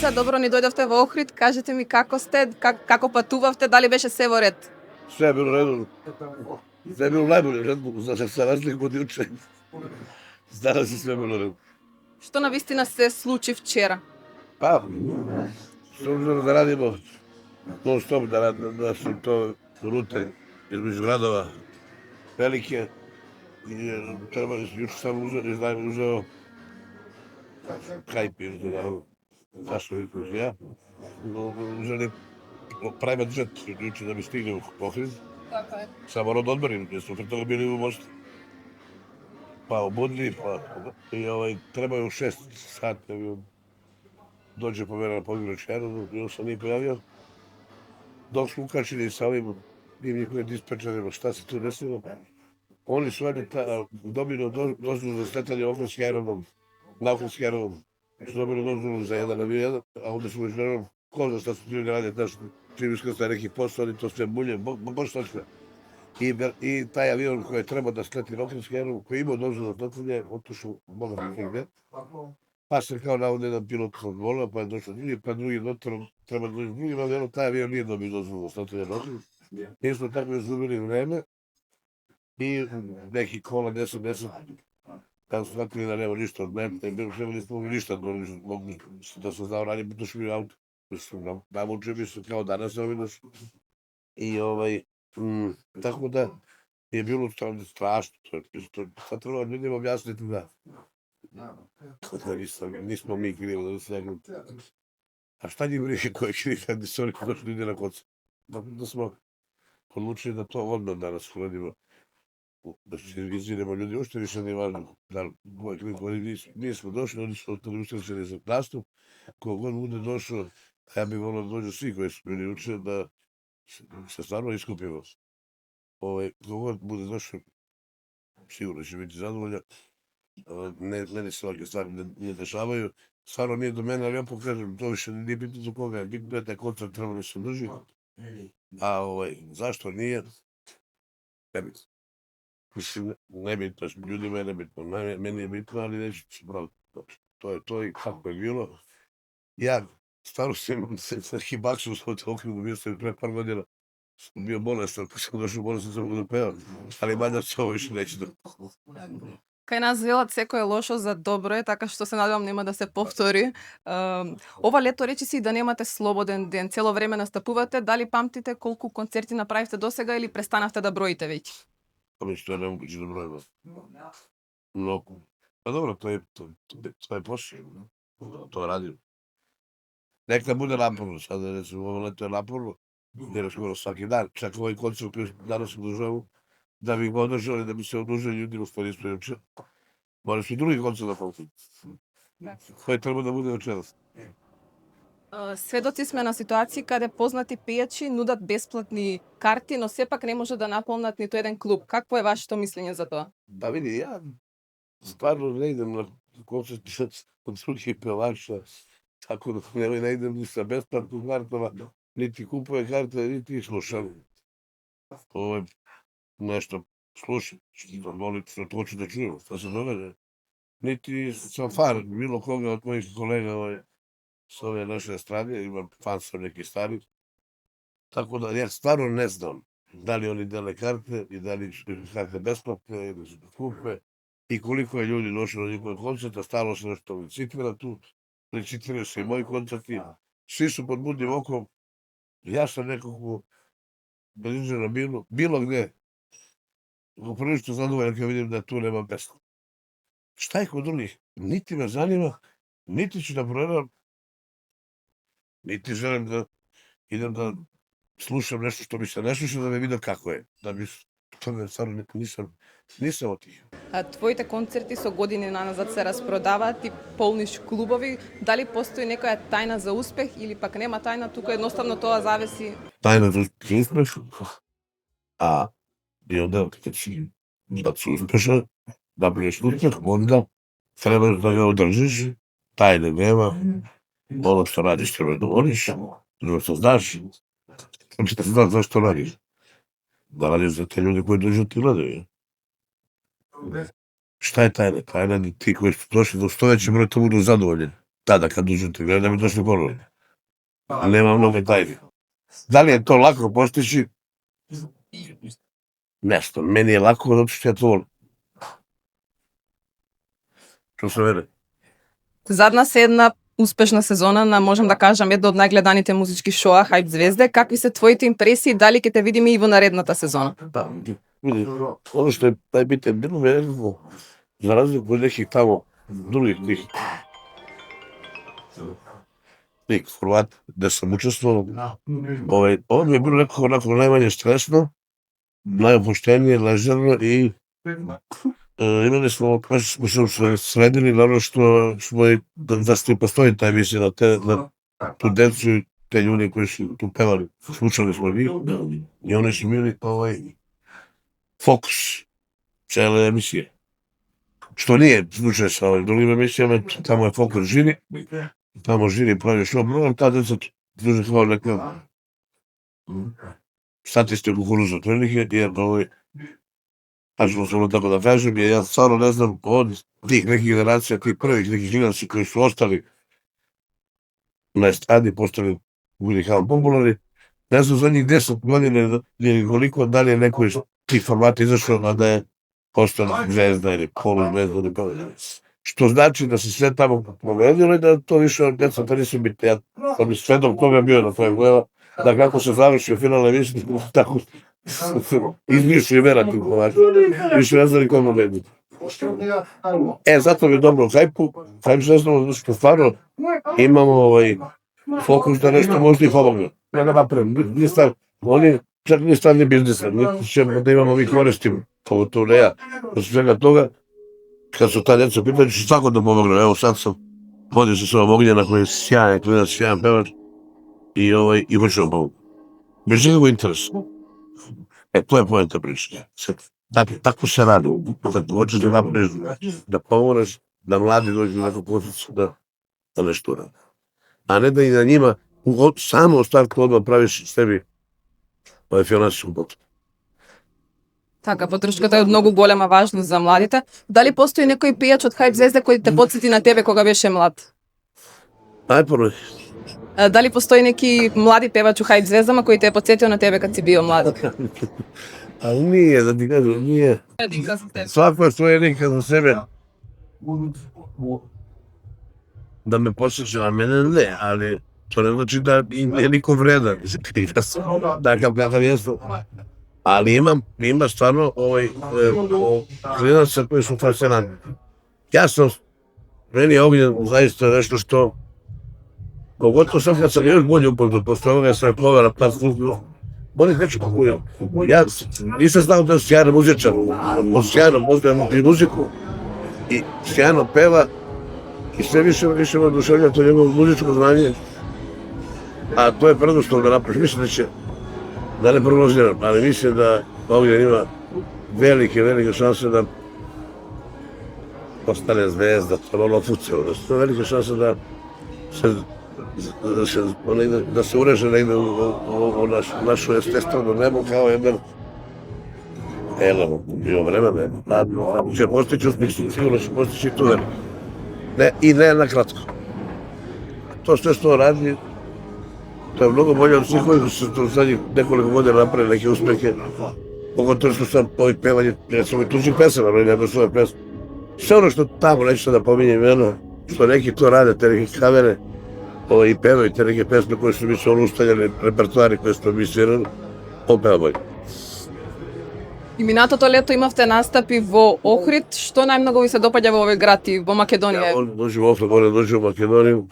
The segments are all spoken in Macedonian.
вечер, добро ни дојдовте во Охрид. Кажете ми како сте, како патувавте, дали беше се во ред? Sve je bilo redovno. Sve je bilo najbolje redno, za razliku od juče. Danas je sve bilo redno. Што на вистина се случи вчера? Pa, s obzirom da radimo non stop, da su to rute između gradova velike, i trebali su, juče sam uzeo kajpi, zašto ja, uzeli private jet juče da bi stigli u Ohrid. Така е. Samo ono da odmorim, jer smo pre toga bili u mostu. Pa obudili, i trebao je u 6 sati da bi dođe po mene na pogrebački aerodrom, i on se nije pojavio. Dok smo ukačili sa ovim njihovim dispečerima, šta se tu desilo, oni su dobili dozvolu za sletanje u Ohridski aerodrom, na Ohridski aerodrom. Su dobili dozvolu za jedan avion, a onda su međunarodno, ko zna šta su ljudi radili, znaš, čim iskrstaju neki posao, oni to sve bulje, baš to sve. I taj avion koji je trebao da sleti na Ohridski aerodrom, koji je imao dozvolu za sletanje, otišao Boga negde. Pa se kao navode jedan pilot odvolio, pa je došao drugi, pa drugi doktor treba da dođe drugim avionom, taj avion nije dobio dozvolu za sletanje na Ohrid. Mi smo tako izgubili vreme i neki kola 10, kada su shvatili da nema ništa od mene, nismo mogli ništa mogli da sam znao ranije, došli mi u auto. Namučio mi se kao danas ne vidiš. I tako da je bilo strašno. Sad treba ljudima objasniti da nismo mi krivi da se nekako. A šta njim riješi koji je krivi kad su oni došli ljudi na koncu? Da smo odlučili da to odmah danas uradimo. Da se izvinemo ljudi, uopšte više ne važno. Nismo došli, oni su usrećeni za nastup. Kogod bude došao, ja bih volio da dođu svi koji su bili uče, da se stvarno iskupimo. Kogod bude došao, sigurno će biti zadovoljan. Meni se ovakve stvari ne dešavaju. Stvarno nije do mene, ali ja pokažem, to više nije bitno do koga. Bitno je taj kontakt treba da se drži. A zašto nije? Nebitno. Mislim, nebitno, ljudima je nebitno. Meni je bitno, ali neću se praviti. To je to i kako je bilo. Ja stvarno sam se arhibačio u Ohridu, bio sam pre par godina. Sam bio bolestan, pa sam došao bolestan, sam mogu da pevam. Ali mada se ovo više neće da... Кај нас велат секој е лошо за добро е, така што се надевам нема да се повтори. Ова лето речиси да немате слободен ден, цело време настапувате, дали памтите колку концерти направивте досега или престанавте да броите веќе? Ами што не могу да бројам. Многу. Па добро, тоа е посao. Тоа радим. Нека буде напорно, сад да речем, ово лето е напорно. Не скоро сваки дан, чак овој концерт кој данас одржавам, да би го одржали, да би се одржали ljudi господи спрејаче. Мораш и други концерт да помним. Кој треба да буде вечерас. Сведоци сме на ситуации каде познати пејачи нудат бесплатни карти, но сепак не може да наполнат ниту еден клуб. Какво е вашето мислење за тоа? Па види, ја стварно не идем на концерти од други певача, така да не идем ни са бесплатно картова, нити купува карта, нити слушам. Ова е нешто слушам, што молите се точно да чујам, што се догаѓа. Нити сам фан, било кога од моих колега со овие наše страни, имам фан со неки стари. Така да ја стварно не знам дали они деле карте и дали карте бесплатне или купе и колико е луѓе дошло на никој концерт, стало се нешто рецитира ту, рецитира се и мои концерти, сви су под будни оком. Јас сам некако предизвено било где. Го првично задоволен кога видим да ту нема бесплатно. Šta je kod drugih? Niti me zanima, niti ću da proveram, niti želim da idem da slušam nešto što mi se ne sluša, da me vidim kako je. Da bi to me stvarno nisam od tih. Твоите концерти со години наназад се распродаваат и полниш клубови. Дали постои некоја тајна за успех или пак нема тајна, тука едноставно тоа зависи? Тајна за успех? И онда, кога си да си успешен, да бидеш успех, онда требаш да го одржиш, тајна нема, оно што радиш треба да волиш, но што знаеш, да знаеш зашто радиш. Да радиш за те луѓе кои дојдат ти гледају. Šta je tajna? Tajna ti koji su došli do stojeće, morate budu zadovoljeni. tada kad uđete, gledam da mi došli ponovo. Nema mnogo tajni. Da li je to lako postići? Nešto. Meni je lako zato što ja to volim. Čo се вере? Задна се една успешна сезона на, можам да кажам, едно од најгледаните музички шоа Хајп звезде. Какви се твоите импресии, дали ќе те видиме и во наредната сезона? Да, види, оно што е најбитен било ме едно, за разлику од неких тамо других тих формат да сум учествувал, ова ми е било некако онако најмање стресно, најопуштение, лежерно и имали смо, смо се средили на оно што смо да сте постои тај емисија на те на ту децу и те луѓе кои се ту певали, слушали смо ги и они се били фокус цела емисија. Што не е случај со овој други емисија, тамо е фокус жири, тамо жири прави шо, но таа деца дуже хвала нека статисти кукуруза треники, и овој ажно само така да кажем, и јас стварно не знам од тих неки генерација, тих првих неки клинаци кои се остали на естради, постали великално популарни, не знам за нив 10 години или колико, дали е некој тих формати изашол, а да е постал звезда или полузвезда или повеќе. Што значи да се све тамо променило и да тоа више децата не се бите. Ја сведок тога био на тој гледа, да како се заврши финална емисија, тако измисли мера ти поважа. Више не знам никој момент. Затоа ми е добро Хајп звезда, што стварно имамо фокус да нешто може и помогне. Не да направим, они чак не стане бизнеса, ќе да имамо ми користим кога тоа не ја. Од свега тога, кога со таа деца питаат, ќе свако да помогне. Ево сад сам ходил со Огњена кој е сјаен клинац, сјаен певач и почнувам помогне. Без никаков интерес. Тоа е поента прича. Тако се ради. Да хочеш да направиш, да помогнеш, да млади дојдат на позиција да нешто ради. А не да и на нима само старт одма правиш себе финансиску потребу. Така, подршката е од многу голема важност за младите. Дали постои некој пејач од Хајп звезда кој те потсети на тебе кога беше млад? Најпрво. Дали постои неки млади певач у Хајп звездама кој те е потсетил на тебе кога си био млад? А ние, да ти кажам, ние. Свако е своја лика за себе. Да ме посеќа на мене, не, али тоа не значи да е никој вредан. Така бяха јесто. Али има стварно клинаца кои се фасцинантни. Мени е Огњен заиста нешто што когото сам кога сам још боље упорно постојам, сам провера пар служби. Бони нече покујам. Јас нисам знал да се сјајно музичар. Сјајно музичар и музику и сјајно пева и sve više me oduševlja to njegovo muzičko znanje, a to je preduslov da napraviš. Mislim da će, da ne prognoziram, ali mislim da Ognjen ima velike šanse da postane zvezda, to je ono fuceo, da su to velike šanse da se ureže negde u našu estestranu nebo kao jedan bio vremena, će postići uspjeh, sigurno će postići tu vremena. I ne na kratko. To sve što radi, to je mnogo bolje od svih koji su u zadnjih nekoliko godina napravili neke uspehe. Pogotovo što sam ovih pevanje, recimo i tuđih pesama, ali nego svoje pesme. Sve ono što tamo, neću da pominjem imeno, što neki to rade, te neke kavere, i pevaju te neke pesme koje su mi se ustaljali, repertoari koje smo mi svirali, on peva bolje. И минатото лето имавте настапи во Охрид. Што најмногу ви се допаѓа во овој град и во Македонија? Дојде во Охрид, дојде во Македонија,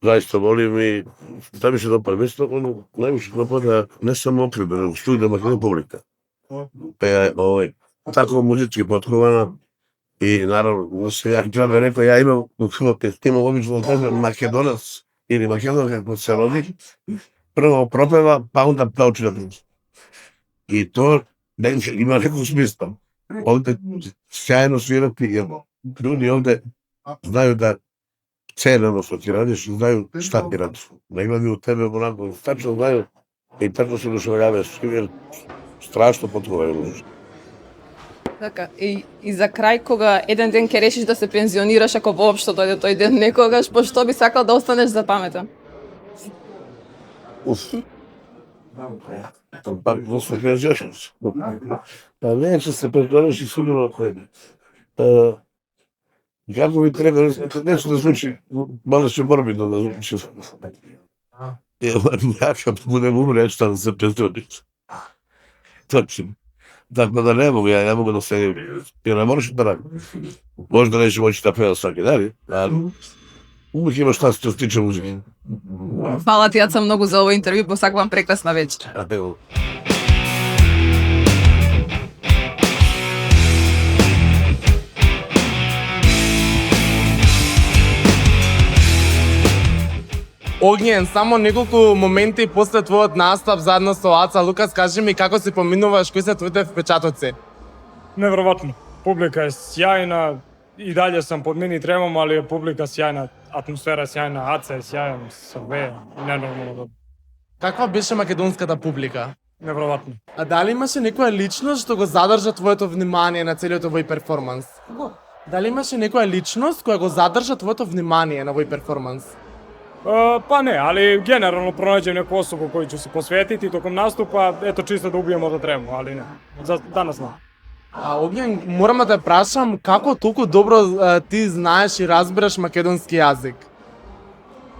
заиста волим и да ми се допаѓа. Мислам, највише допаѓа не само Охрид, но студија Македонија публика. Пеја тако музички поткована и наравно, ја ќе рекол, ја имам обично да кажам македонец или македонка кој се роди, прво пропева, па онда научи да пее. И тоа има некој смисла. Овде сјајно свирати, jer ljudi ovde znaju da cene ono što ti radiš, znaju šta ti radiš. Ne gledaju u tebe onako, tačno znaju i tačno se oduševljavaju, jer strašno potkovaju. Така, и за крај, кога еден ден ќе решиш да се пензионираш, ако воопшто дојде тој ден некогаш, по што би сакал да останеш за памета? Уф. Пак во се пензионираш. Не, че се пензионираш и сигурно како би треба нешто да звучи, мало се морбидно да звучи. Јака будем умре, што да се пензионираш. Точно. Така да не мога, ја не мога да се... Ја не можеш да ради. Може да нешто мојќи да пева сваки дали, али увек има шанс да стича музика. Фала ти, Аца, многу за овој интервју, посакувам прекрасна вечер. Ево. Огњен, само неколку моменти после твојот настап заедно со Аца Лукас, кажи ми како се поминуваш, кои се твоите впечатоци? Неверојатно. Публика е сјајна, и дале сам под мини тремам, али е публика сјајна, атмосфера сјајна, Аца е сјајен, све ненормално добро. Каква беше македонската публика? Неверојатно. А дали имаше некоја личност што го задржа твоето внимание на целиот овој перформанс? Дали имаше некоја личност која го задржа твоето внимание на овој перформанс? Па не, али генерално пронаđem неку особу кој ќе се посветити током наступа, ето чисто да убием од трему, али не. За данас не. Огњен, морам да те прашам како толку добро ти знаеш и разбираш македонски јазик?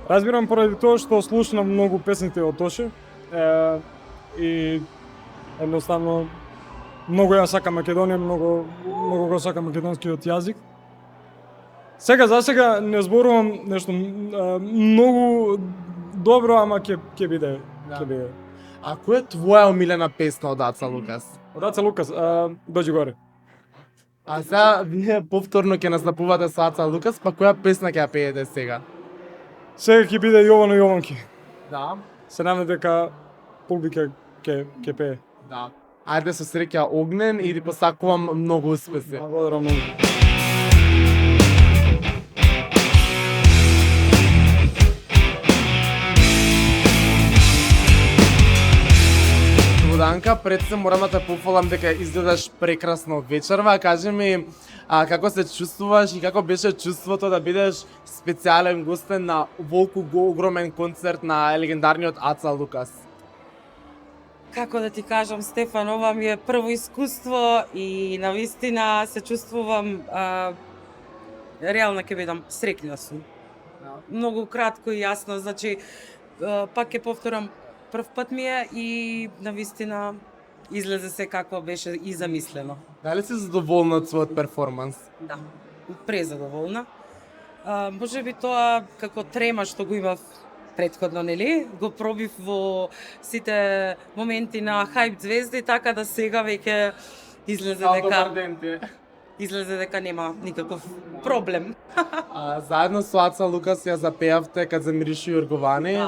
Разбирам поради тоа што слушнам многу песните од Тоше и едноставно многу ја сакам Македонија, многу го сакам македонскиот јазик. Сега за сега не зборувам нешто многу добро, ама ќе биде. А која е твоја омилена песна од Аца Лукас? Од Аца Лукас, дојди горе. А сега вие повторно ќе настапувате со Аца Лукас, па која песна ќе ја пеете сега? Сега ќе биде Јовано Јованки. Да. Се надам дека публика ќе пее. Да. Ајде со среќа Огнен и ти посакувам многу успеси. Благодарам многу. Данка, пред се морам да те пофалам дека изгледаш прекрасно вечерва. Кажи ми како се чувствуваш и како беше чувството да бидеш специјален гостен на волку огромен концерт на легендарниот Аца Лукас? Како да ти кажам, Стефан, ова ми е прво искуство и навистина се чувствувам реално ќе бидам среќна сум. Многу кратко и јасно, значи пак ќе повторам, прв пат ми е и навистина излезе се како беше и замислено. Дали си задоволна од својот перформанс? Да, презадоволна. Може би тоа како трема што го имав претходно, нели? Го пробив во сите моменти на хајп звезди, така да сега веќе излезе дека нема никаков проблем. Заедно со Аца Лукас ја запеавте Кад замиришу јорговани.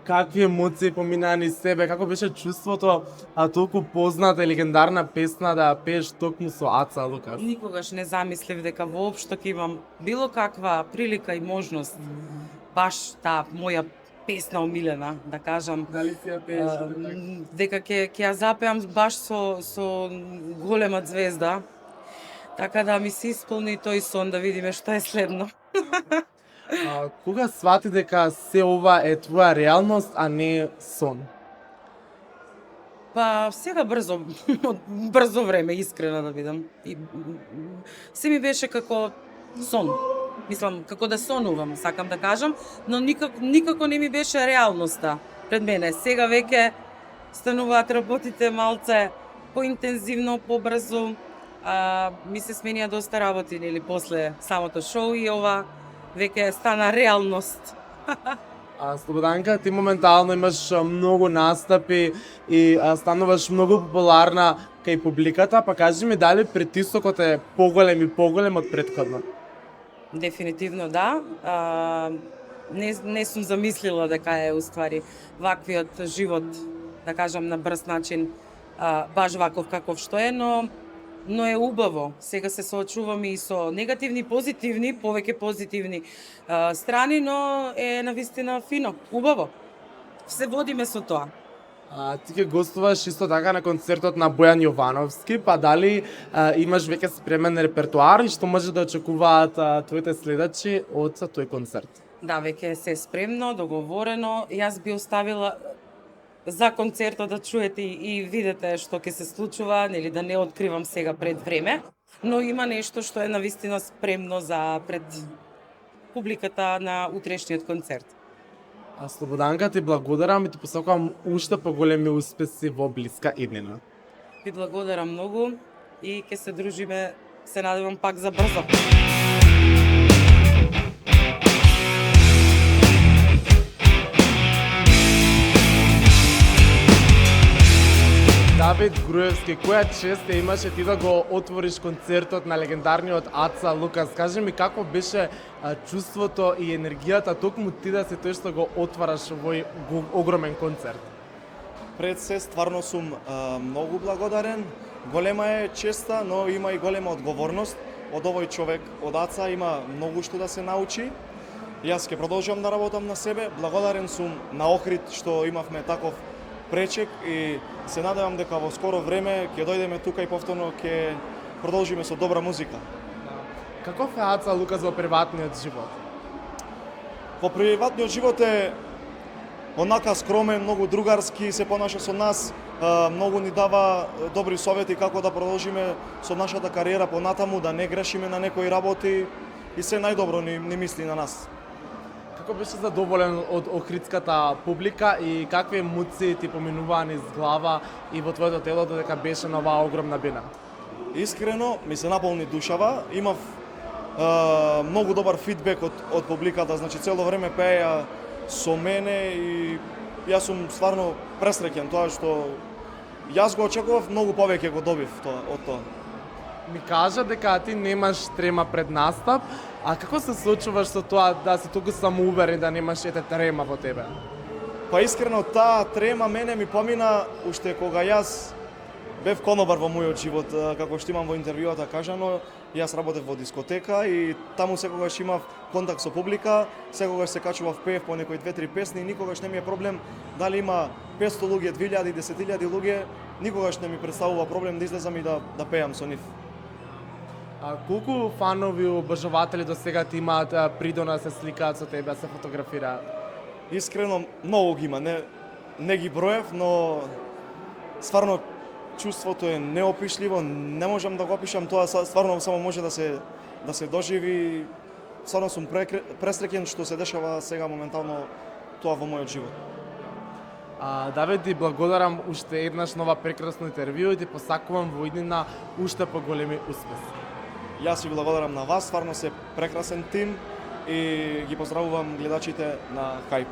Какви емоции поминаа низ себе? Како беше чувството толку позната и легендарна песна да пееш токму со Аца Лукас? Никогаш не замислив дека воопшто ќе имам било каква прилика и можност баш таа моја песна омилена, да кажам. Дали си ја пееш? Дека ќе ја запеам баш со голема звезда. Така да ми се исполни тој сон, да видиме што е следно. Кога свати дека се ова е твоја реалност, а не сон? Па сега брзо време, искрена да бидам. И се ми беше како сон. Мислам, како да сонувам, сакам да кажам, но никако не ми беше реалноста пред мене. Сега веќе стануваат работите малце поинтензивно, побрзо. Ми се сменија доста работи, нели, после самото шоу и ова веќе стана реалност. Слободанка, ти моментално имаш многу настапи и стануваш многу популарна кај публиката, па кажи ми дали притисокот е поголем од претходно? Дефинитивно да. Не сум замислила дека е уствари ваквиот живот, да кажам на брз начин, баш ваков каков што е, но е убаво. Сега се соочувам и со негативни, позитивни, повеќе позитивни страни, но е навистина фино, убаво. Се водиме со тоа. Ти ќе гостуваш исто така на концертот на Бојан Јовановски, па дали имаш веќе спремен репертуар и што може да очекуваат твоите следачи од тој концерт? Да, веќе се спремно, договорено. Јас би оставила за концертот да чуете и видите што ќе се случува, нели да не откривам сега пред време, но има нешто што е навистина спремно за пред публиката на утрешниот концерт. Слободанка, ти благодарам и ти посакувам уште поголеми успеси во блиска иднина. Ви благодарам многу и ќе се дружиме, се надевам пак за брзо. Давид Груевски, која чест ја имаше ти да го отвориш концертот на легендарниот Аца Лукас? Кажи ми како беше чувството и енергијата токму ти да се тој што го отвараш овој огромен концерт? Пред се стварно сум многу благодарен. Голема е честа, но има и голема одговорност од овој човек, од Аца има многу што да се научи. Јас ќе продолжам да работам на себе. Благодарен сум на Охрид што имавме таков пречек и се надевам дека во скоро време ќе дојдеме тука и повторно ќе продолжиме со добра музика. Каков е Аца Лукас во приватниот живот? Во приватниот живот е онака скромен, многу другарски се понаша со нас, многу ни дава добри совети како да продолжиме со нашата кариера понатаму, да не грешиме на некои работи и се најдобро ни мисли на нас. Како беше задоволен од охридската публика и какви емоции ти поминуваа низ глава и во твоето тело додека беше на оваа огромна бина? Искрено ми се наполни душава, имав многу добар фидбек од публиката, значи цело време пееја со мене и јас сум стварно пресреќен тоа што јас го очекував, многу повеќе го добив од тоа. Ми кажа дека ти немаш трема пред настап, а како се соочуваш со тоа да си толку самоуверен да немаш ете трема во тебе? Па искрено таа трема мене ми помина уште кога јас бев конобар во мојот живот, како што имам во интервјуата кажано, јас работев во дискотека и таму секогаш имав контакт со публика, секогаш се качував пеев по некои 2-3 песни, никогаш не ми е проблем дали има 500 луѓе, 2000, 10.000 луѓе, никогаш не ми представува проблем да излезам и да пеам со нив. А колку фанови обожаватели до сега ти имаат придона да се сликаат со тебе, да се фотографираат? Искрено многу ги има, не ги броев, но стварно чувството е неопишливо, не можам да го опишам тоа, стварно само може да се доживи. Стварно сум пресреќен што се дешава сега моментално тоа во мојот живот. Давид, ти благодарам уште еднаш нова прекрасно интервју и ти посакувам во иднина уште поголеми успеси. Јас ви благодарам на вас, стварно се прекрасен тим и ги поздравувам гледачите на Хајп.